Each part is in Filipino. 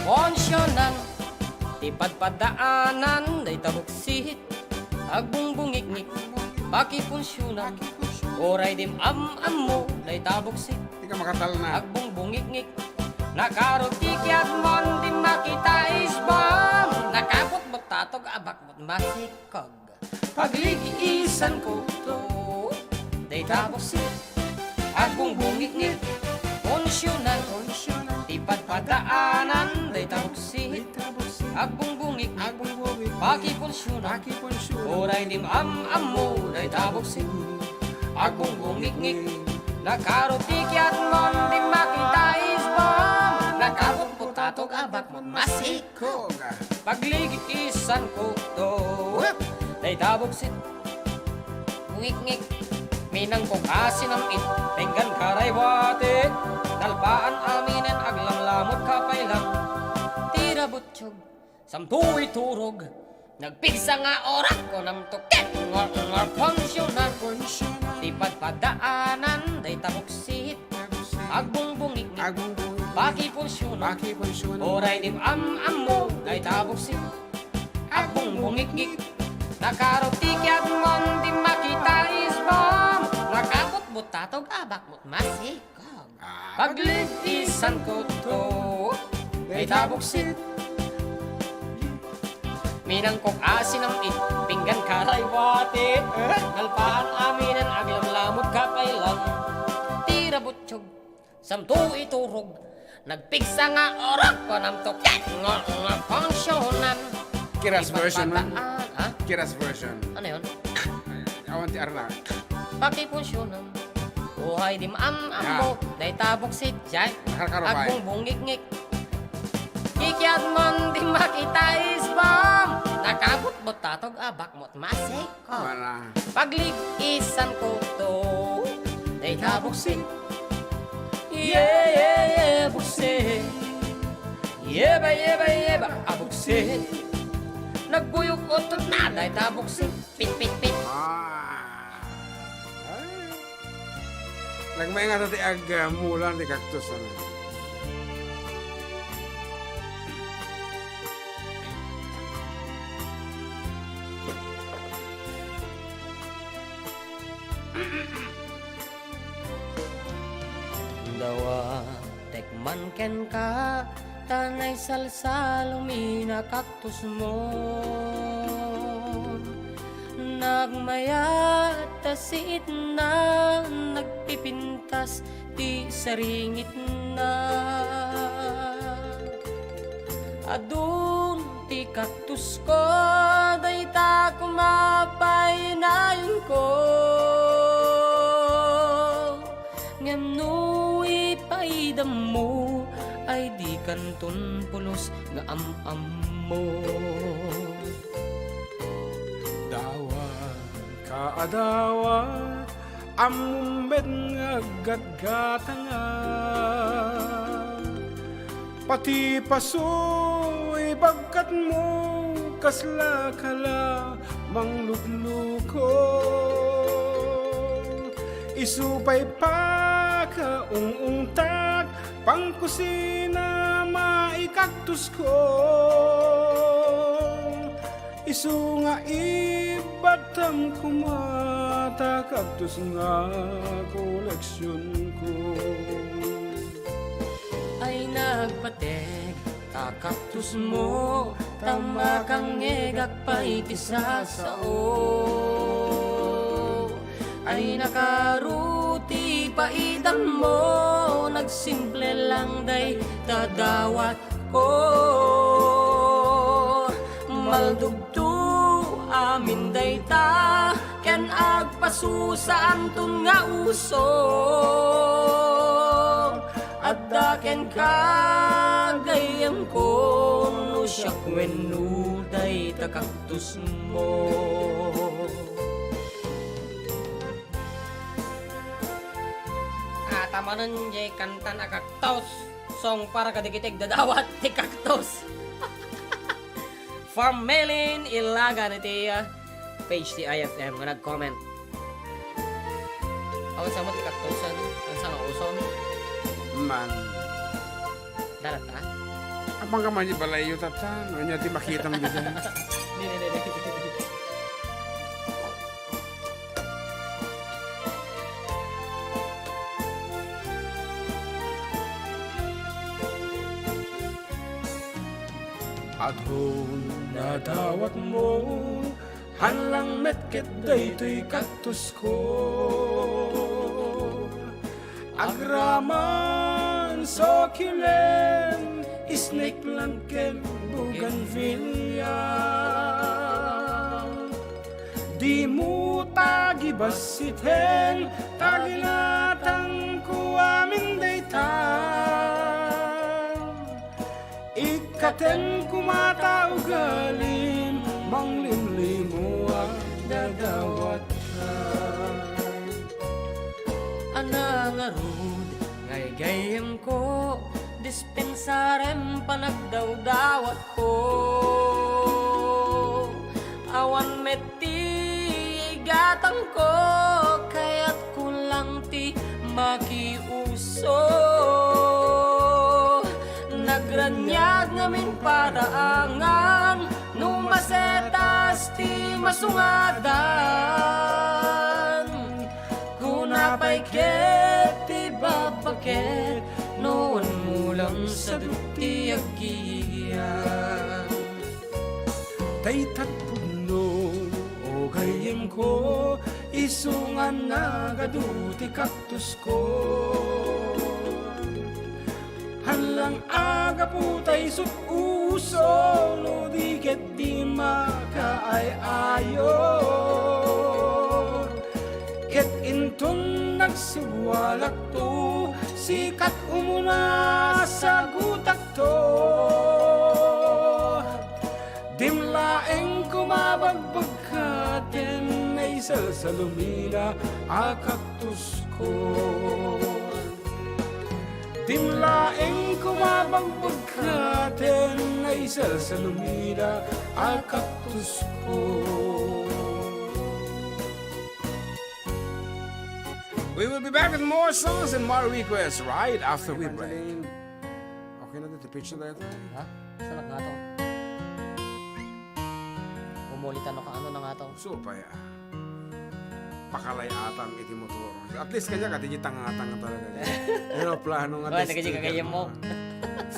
Konsyonan, di padpadaanan, day tabuksit, agbungbungiknik, pakipunsyonan, oray dim am-am mo, day tabuksit, Di ka makatal na. agbungbungiknik, nakarotikyat mon, di makita isbam, nakabot mo tatog, abak mo't masikog, pagligiisan ko to, day tabuksit, agbungbungiknik, konsyonan, di padpadaanan, day tabuksit, agbungbungik, pakipunsyonan, oray dim am-am mo, day tabuksit, agbungbungik, nakarotikyat mon, di makita isbam, nakabot po tatog, abak mo masikog, pagligiisan ko to, day tabuksit, ngik-ngik, minang kong asinamit, pinggan karaywate, dalpaan aminin, aglamlamot kapailang, tira butsyog, samtuy turog, nagpigsa nga orak ko ng tuket, ngor pensyonan, di padpadaanan, day tabuksit, agbungbungik, pakipunsyonan, oray dim am-am mo, day tabuksit, agbungbungik, nakarotikyat mon, di makita isbam, nakabot mo tatog, abak mo't masikog, pagligisan ko to, day tabuksit, minang kong asinamit, pinggan karaywate, nalpaan aminin, aglamlamot kapailan, tira butsyog, samto iturog, nagpigsa nga orak ko ng tuket, ngor pensyonan, Kiras version man. ha? Kiras version. Ano yun? Awan ti Arla. Pakipunsyonan, buhay di maam-am mo, day tabuksit, jay, Nakarkarabay. agbungbungik-ngik, kikyat mon, di makita isbam, nakabot mo tatog, abak mo't masikog, Wala. pagligisan ko to, day tabuksit, yeah, buksit, yeba, abuksit, nagbuyog utot na, day tabuksit, pit. Ay. Nagmay nga ti ag mulan ti kaktus. Ano. Dawa, tekman ken ka, tanay salsal, umina kaktus mo. Nagmayat tasit na, nagpipintas, di saringit na. Adun ti kaktus ko, day ta kumapay na yun ko. Ngem no ipaidam mo, ay di kanton pulos nga am-am mo. Dawat kaadawat amumbet nga gatgatanga pati pasoy bagkat mo kasla kala manglugluko isupay pa ka ungungtak pangkusina maikaktus ko isu nga ibatam kumata kaktus nga koleksyon ko Ay nagpatek, kakaktus mo, tama kang ngegak pa itisa sao. Ay nakaruti pa idam mo, nagsimple lang day dadawat ko. Maldugto amin day ta, ken agpasusa antun nga uso. At daken kagayam ko no siya kwenuday takaktus mo. Tama nun jay kanta na kaktos song para kadikitig dadawat ti kaktos. From Melin Ilaga na ti page ti IFM nga nag-comment. Ako sa mo ti kaktosan ang sa uson. man Dalat ta? Apang ka man balayo tatan, ano niya ti makitang bisan. Di. Adhon na dawat mo, hanlang metket daytoy kaktus ko. Agraman so kilen, isnek lang ken buganvilya. Di mo tagibasiten, tagilatang ko amin daytan. Ikaten kumata ugalim, manglimlimo ang dadawat ka. Anang arud, gayem ko, dispensarem panagdawdawat ko. Awan meti gatang ko, kaya't kulang ti makiuso. Nagranyag ngamin paraangan, numasetas ti masungadan. Kunapay ket ti babaket, noon mulang sa duti agiyan. Tay tatpuno o gayem ko, isungan na gaduti kaktus ko. Hanlang aga putay sutuso, no di ket di makaay-ayo. Ket intun nagsuwalak to, sikat umuna sa gutak to. Dimlaeng kumabagbag katen, ay salsalumina a kaktus ko. Dimlaeng kumabagbag katen, ay salsalumina a kaktus ko. We will be back with more songs and more requests right after we break. Okay na dito, pitch na tayo. Ha? Saan nga to? Umulitan ka ano na nga to? So, paya. Pakalay atang iti motor. At least kanya ka, di tanga-tanga talaga. Pero plano nga. Wala, nagkagayam mo.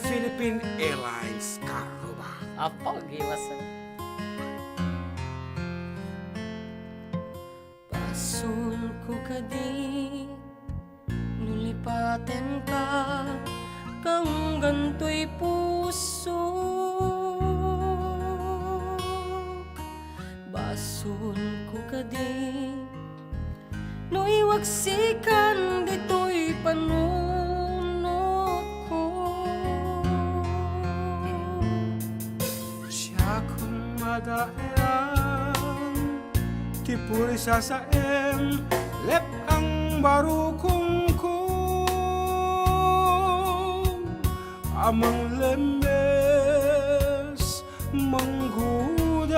Philippine Airlines cargo ba? Apa, giwasan. Pasun ko kadi, nulipaten ka, kang ganto'y puso. Basun ko kadi, no iwaksikan dito'y panunot ko. Siya kung madaan, tipuri sasaem, lep ang barukong ko. Amang lembes, manggudas,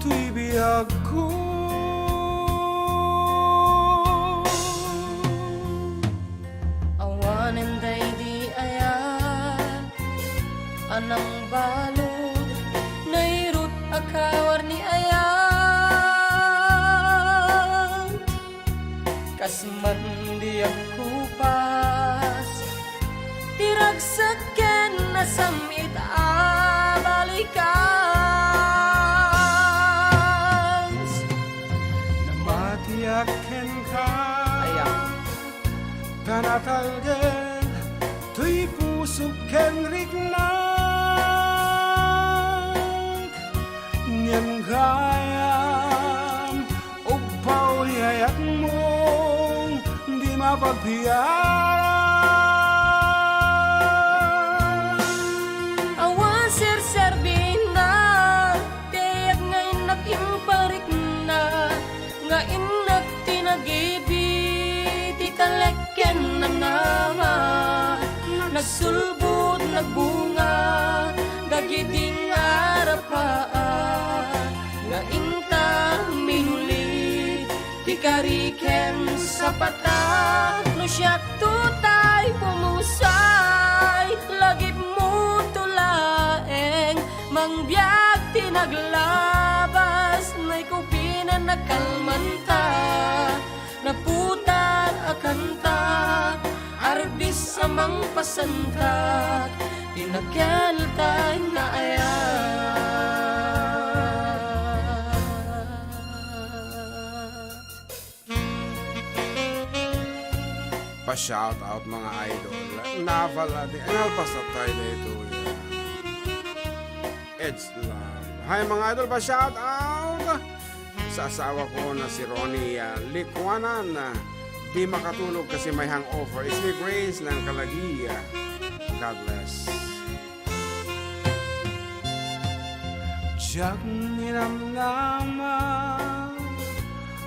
tuy biyag ko. Awanen day di ayan, anang balod, nairut akawar ni ayan. Kasman di ako pas, tiragsaken na samit abalikan. Namatiyaken ka, Ayan. tanatalgen, tuy pusok ken riknak. Nyan gayam, upaw yayat mong, di mapagbiyaran. Awan sir-serbina, tiyak ngay nakimparik na, ngayon nagtinagibi, di kaleken na naman. Nagsulbot, nagbunga, gagiding arapaan, ngayon ta minuli, di kariken sa pata, no siya tutay pumusay, lagip mo arbis amang pasantak, tinagyan tayo nga Pa-shout out mga idol. Navala di analpas na tayo dito. It's love. Hi mga idol, pa-shout out sa asawa ko na si Ronnie Likwanan na di makatulog kasi may hangover. It's me Grace ng Kalagiya. God bless. Jag niramnama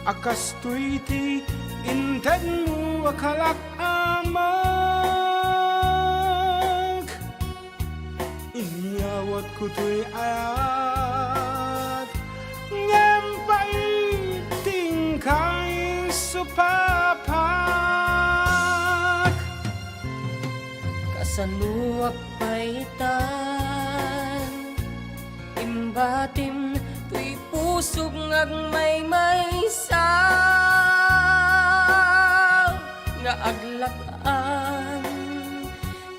akas tuiti inten mo akalak amag inyawat ko to'y ayat ngempay tingkay supapak kasanuak paitan, imbatim tuy pusog ngag may nga aglakan,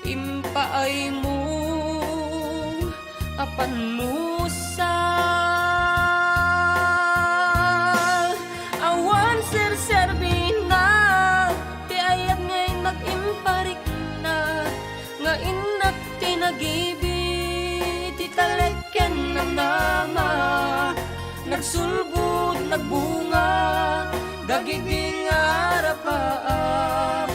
impaay mo apan musa awan ser-serbina ti ayat ngay nag-imparik na nga inak tinagibi ti taleken ng nama nagsulbud nagbunga dagiging arapaap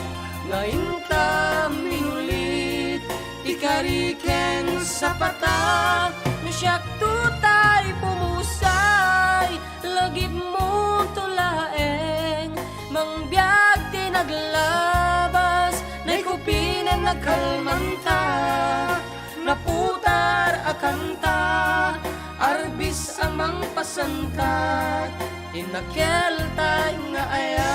ngayon taming ulit ikariken sa patak no siyak tutay pumusay lagib mo tulaeng mangbiag tinaglabas naikupinan nagkalmanta naputar akanta arbis amang pasantat inakel tayo nga ayat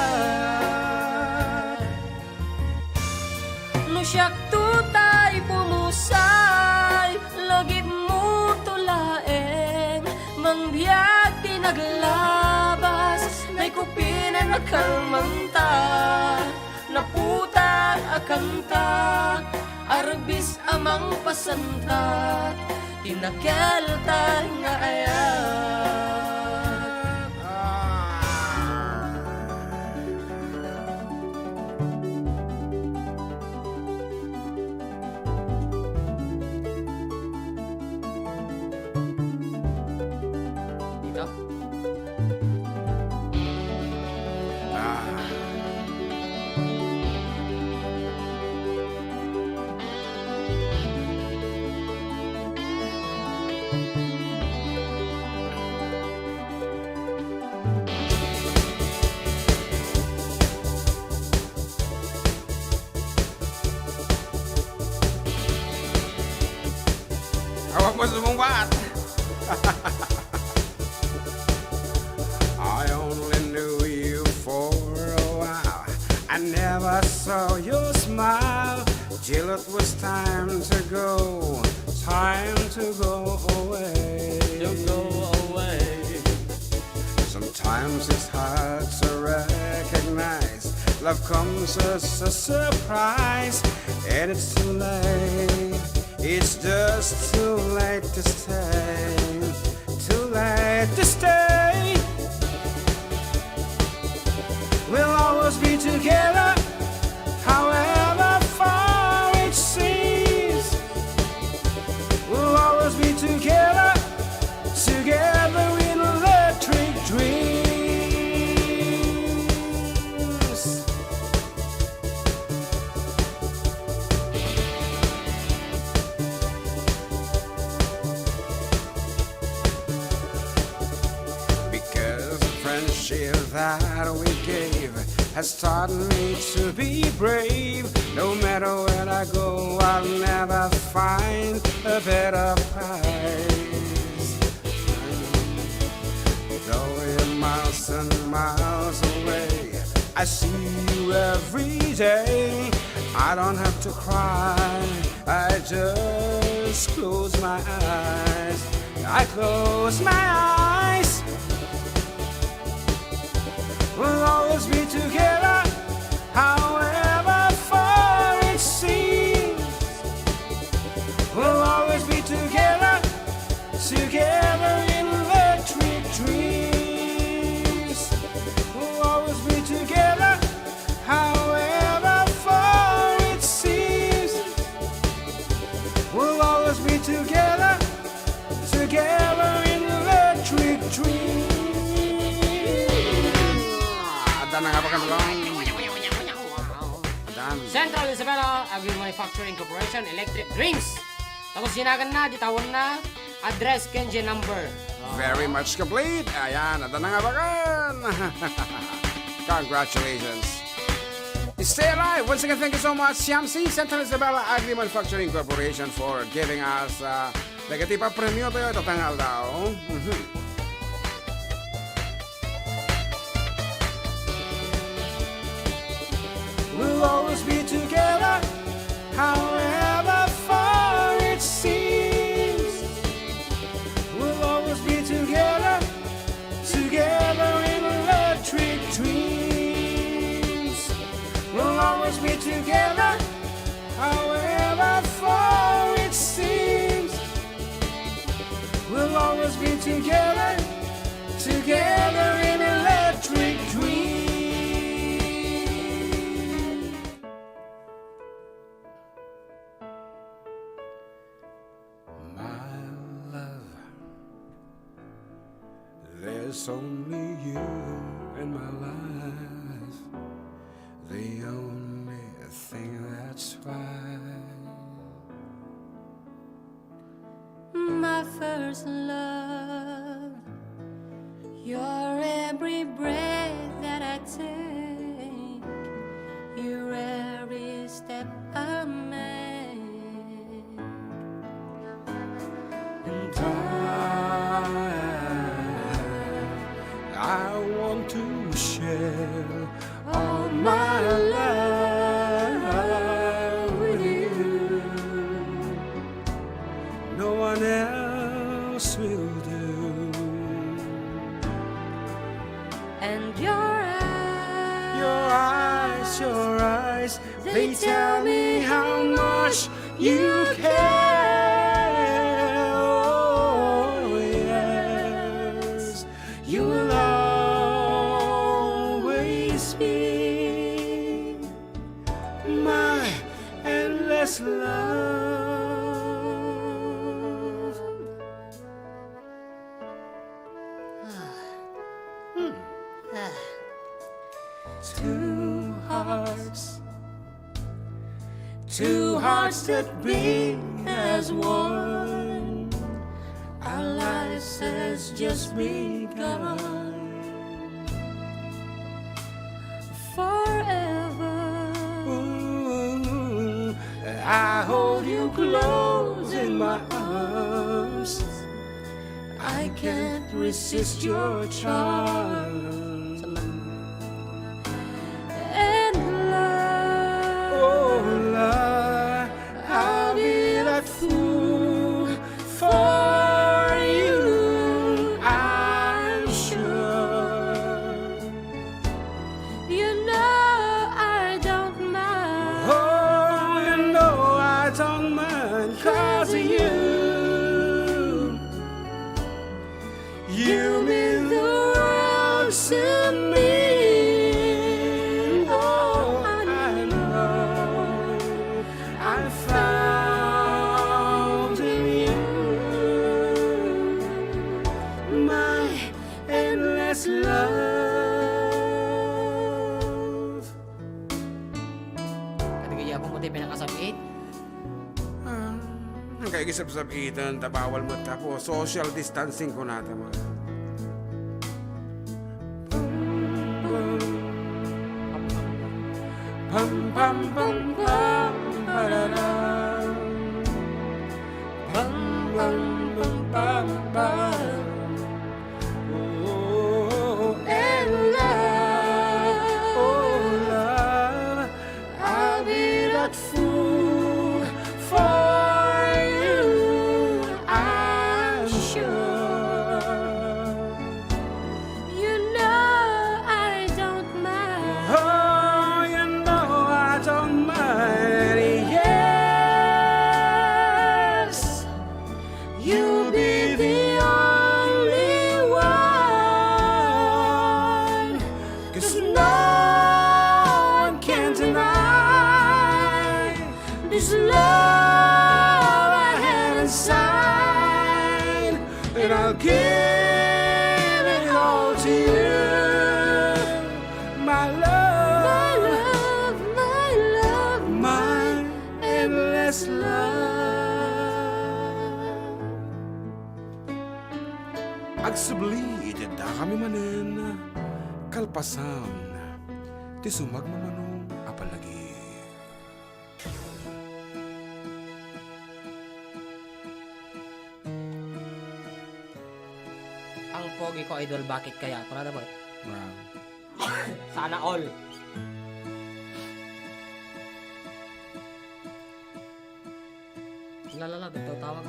no siyak tutay pumusay lagib mo tulaeng mangbiag tinaglabas naikupinan nagkalmanta naputar akanta arbis amang pasantat tinakel tayo nga ayat. Hawak mo sumungbat. I only knew you for a while. I never saw your smile till it was time to go away. Sometimes it's hard to recognize love comes as a surprise, and it's too late. It's just too late to stay, too late to stay. We'll always be together, however far it seems. We'll always be together, together in electric dreams. That we gave has taught me to be brave. No matter where I go, I'll never find a better prize. Though we're miles and miles away, I see you every day. I don't have to cry, I just close my eyes. I close my eyes. We'll always be together, however far it Ayan. Central Isabela Agri Manufacturing Corporation, Electric Dreams. Tapos sinagan na, ditawon na, address, kenje number. Very much complete. Ayan, ada na nga bakan. Congratulations. Stay alive. Once again, thank you so much, CMC, Central Isabela Agri Manufacturing Corporation, for giving us negatipa premio tayo tatangal daw. We'll always be together, however far it seems. We'll always be together, together in electric dreams. We'll always be together, however far it seems. We'll always be together, together in electric dreams. My love, there's only you in my life, the only thing that's right. My first love, your every breath that I take, your every step I make, And I want to share all my life with you. No one else will do. and your eyes, Your eyes, they tell me how much you care. Oh, yes, you will always be my endless love. Two hearts that beat as one. our lives has just begun. Forever, Ooh, I hold you close in my arms. I can't resist your charms. and love. Oh, Lord, I'll be that fool for you. I'm sure. You know I don't mind. Oh, you know I don't mind 'cause of you. You mean the world to me. Oh, I know I found in you my endless love. Katigaya po mo tayo pinakasabit. Ang kaikisap-sabitan, tabawal mo tapo, social distancing ko natin mga. Pam pam pam pam pararam. Pam pam pam pam pam. Oh, and love, oh love, I'll be that fool for you. I'm sure. You know I don't mind. Oh, you know I don't mind. Yes, you'll be the only one. 'Cause no one can deny this love I have inside, and I'll give it all to you, my love. My love, my love. Agsubli iti da kami manen kalpasan ti sumagmamanong apalagi. Ang pogi ko, idol, bakit kaya? Kunada boy? Wow. Sana all. Lalala, ito tawag.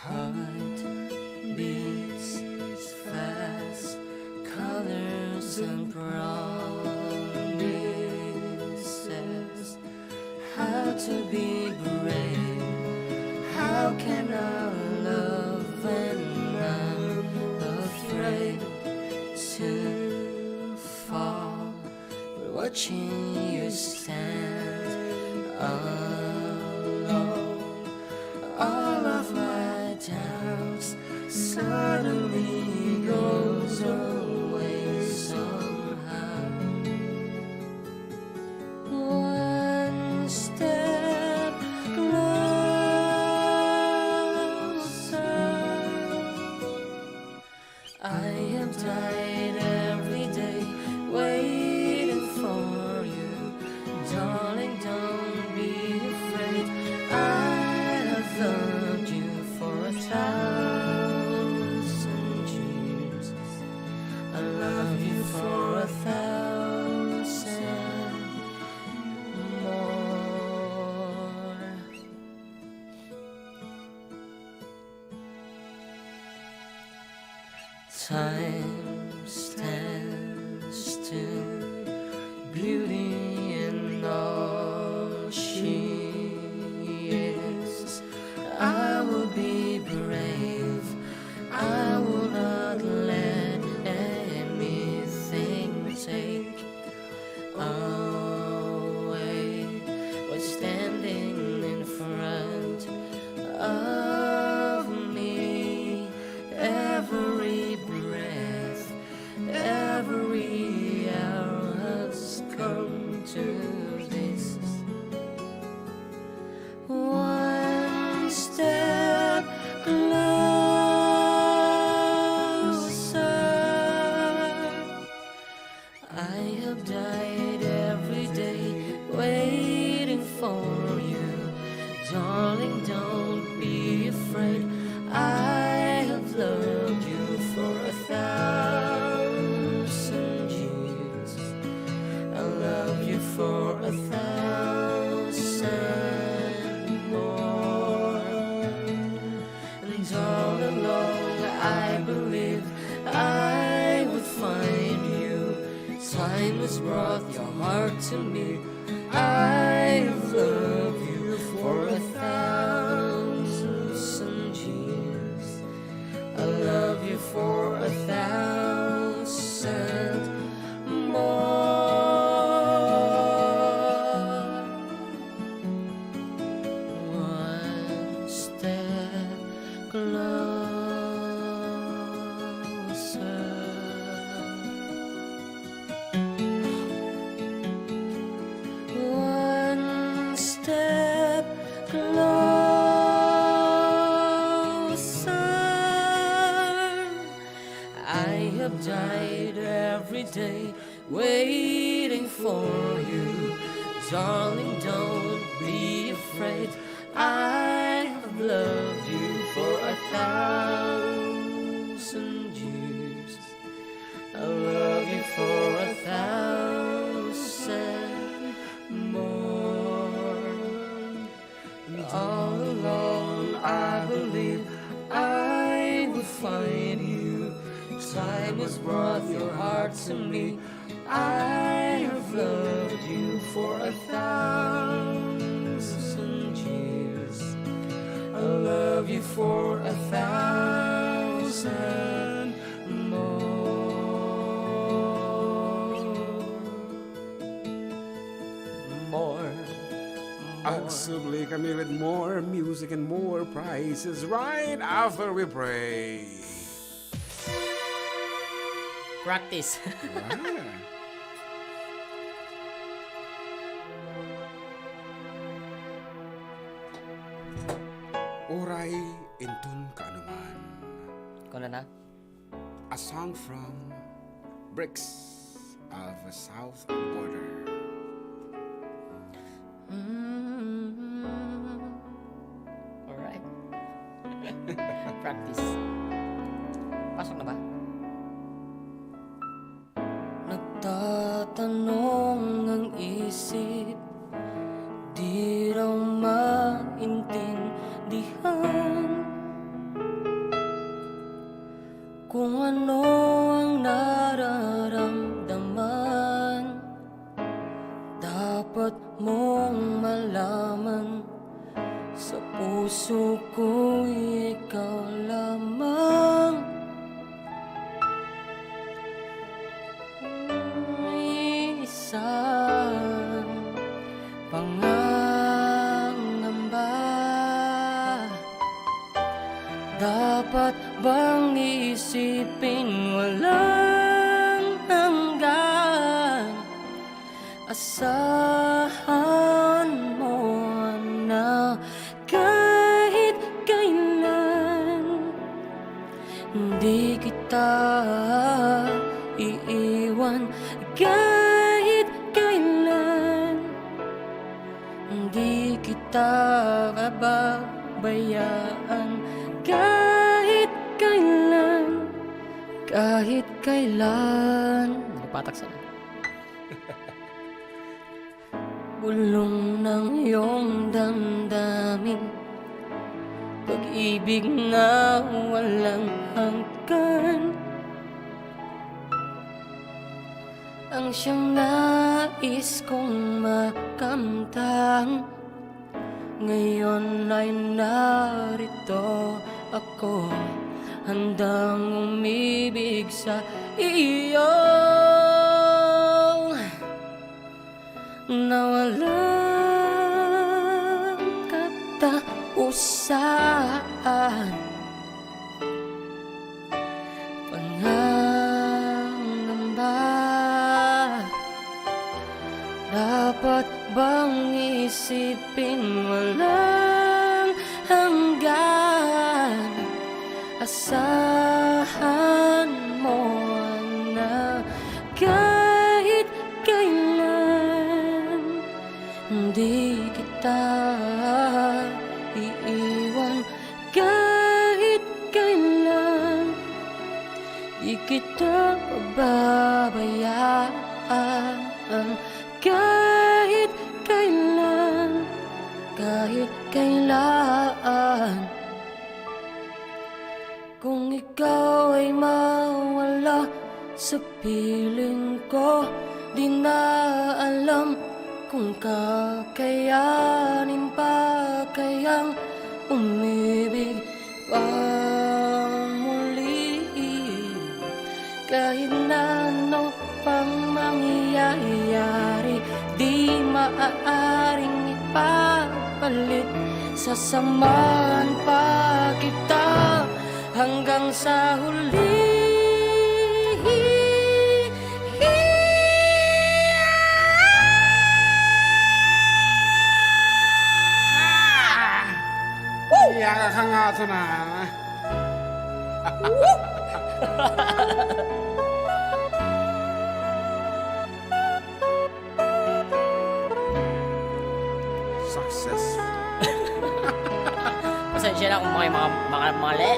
Heart beats fast, colors and promises. How to be brave, how can I love when I'm afraid to fall? We're watching you stand alone. All of my doubts suddenly goes away somehow. One step closer. I have died every day waiting for you. Darling, don't be afraid. I have loved you for 1,000 years. I love you for 1,000 more. Time stands still, beauty in all she is. I will be brave, I will not let anything take away what's standing in front of me. Every breath, every hour has come to this. One step closer. I have died every day waiting for you. Darling, don't be afraid. I have loved you for 1,000 years. I love you for 1,000 more. And all along I believed I would find you. Time has brought your heart to me. I have loved you for 1,000 years. I love you for 1,000 more. One step closer. One step closer. I have died every day waiting for you. Darling, don't be afraid. I have loved you for 1,000 years. I love you for 1,000 more. All along I believe I would find you. Time has brought your heart to me. I have loved you for 1,000 years. I love you for 1,000 more. Agsubli kami with more music and more prizes right after we pray. Practice. Ah. ay intun kaanuman. Kung na? A song from Bricks of the South Border. Alright. Practice. Pasok na ba? Nagtatanong ang isip, di raw maintindihan kung ano ang nararamdaman. Dapat mong malaman, sa puso ko'y ikaw lamang. Isang pangangamba, dapat bang isipin walang hanggan? Asahan mo na kahit kailan hindi kita iiwan, kahit kailan hindi kita babayaan, kahit kailan, kahit kailan. Patak sana. Bulong ng iyong damdamin, pag-ibig na walang hanggan, ang siyang nais kong makamtan. Ngayon ay narito ako, handang umibig sa iyo na walang katapusan. Pangangamba, dapat bang isipin walang hanggan? Asahan mo na kahit kailan hindi kita iiwan, kahit kailan di kita pababayaan, kahit kailan, kahit kailan. Kung ikaw ay mawala sa piling ko, di na alam kung kakayanin pa kayang umibig pa muli. Kahit na ano pang mangyayari, di maaaring ipapalit. Sasamahan pa kita hanggang sa huli. Iya ka nga ito na. Success. Pasensya na kung may mga mali.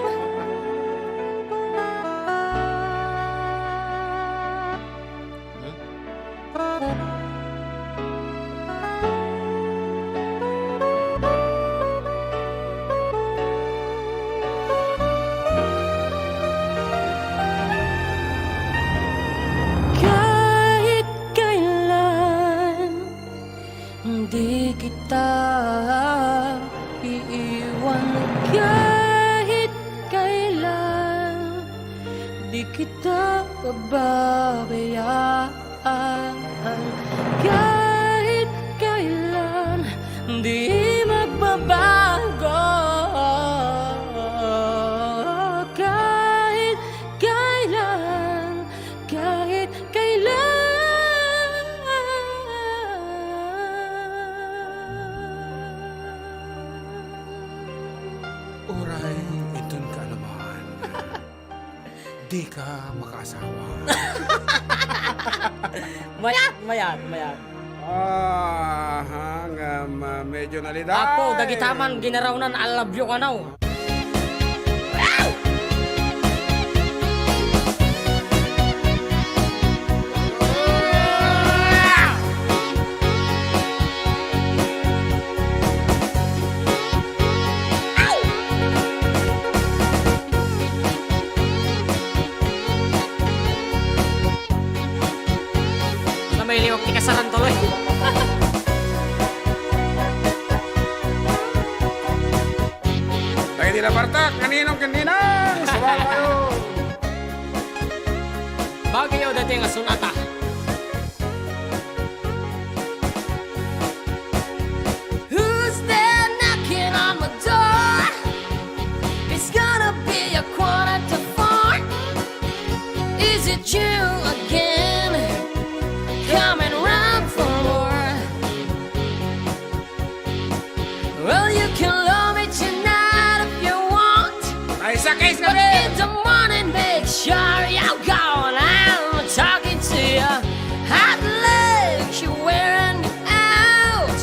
Kahit kailan hindi kita iiwan, kahit kailan di kita pababayaan, kahit kailan di magbabago, kahit kailan, kahit kailan. kita makaasawa. Mayat. Nga medyo naliday. Apo, dagitaman ginarawnan alabyo ka now. Na may liwag ni kasaran tuloy. Tayo nila Bartak, kaninong kaninang. Sawa kayo. Bagay o dati nga sunata. Who's there knocking on my door? It's gonna be a 3:45. Is it you again? Coming round for more? Well, you can love me tonight if you want. Ay, sa case na But rin. in the morning, make sure you're gone. I'm talking to you. Hot legs, you're wearing me out.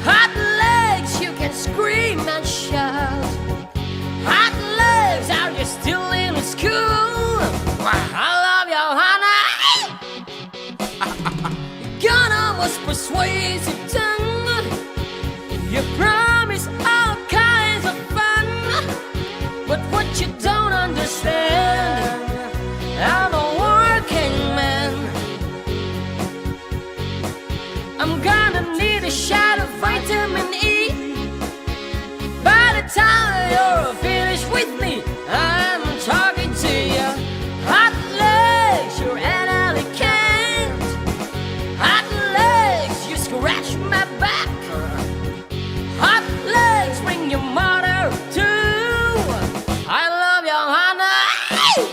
Hot legs, you can scream and shout. Hot legs, are you still in school? I love you, honey. Gonna was persuasive tongue. You promise all kinds of fun. But what you don't understand, I'm a working man. I'm gonna need a shot of vitamin E. By the time you're finished with me, I'm talking to you. Hot legs, you're an alley cat. Hot legs, you scratch my back. Hot legs, bring your mother too. I love you, honey.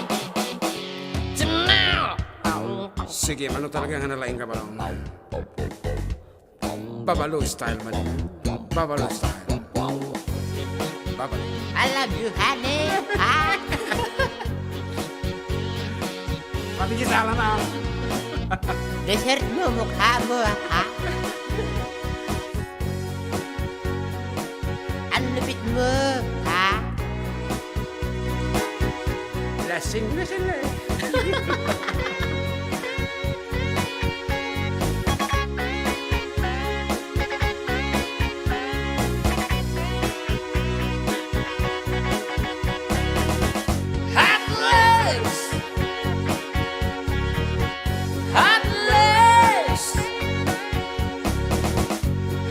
Tonight. Sige, ano talagang hanalain ka ba lang? Babalo style man. Babalo style. Babalo. I love you, honey. Pati kisala na. Dessert mo mukha mo, ha? Ang lupit mo, ha? Lasing na sila eh. Hot legs. Hot legs.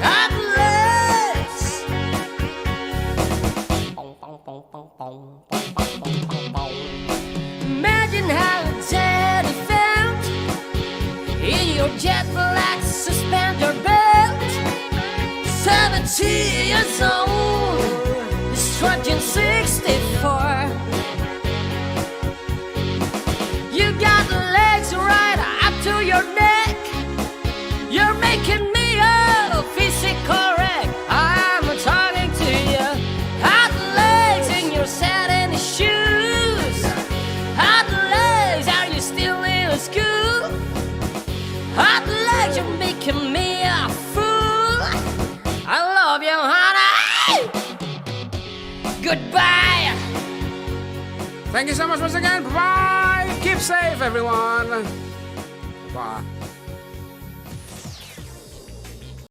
Hot legs. Imagine how Daddy felt in your jet black suspender belt. 70 years old, trudging 64. You got legs right up to your neck. You're making me a physical wreck. I'm talking to you. Hot legs in your satin shoes. Hot legs, are you still in school? Hot legs, you're making me a fool. I love you, honey. Goodbye. Thank you so much once again. Bye-bye. Keep safe, everyone. Bye.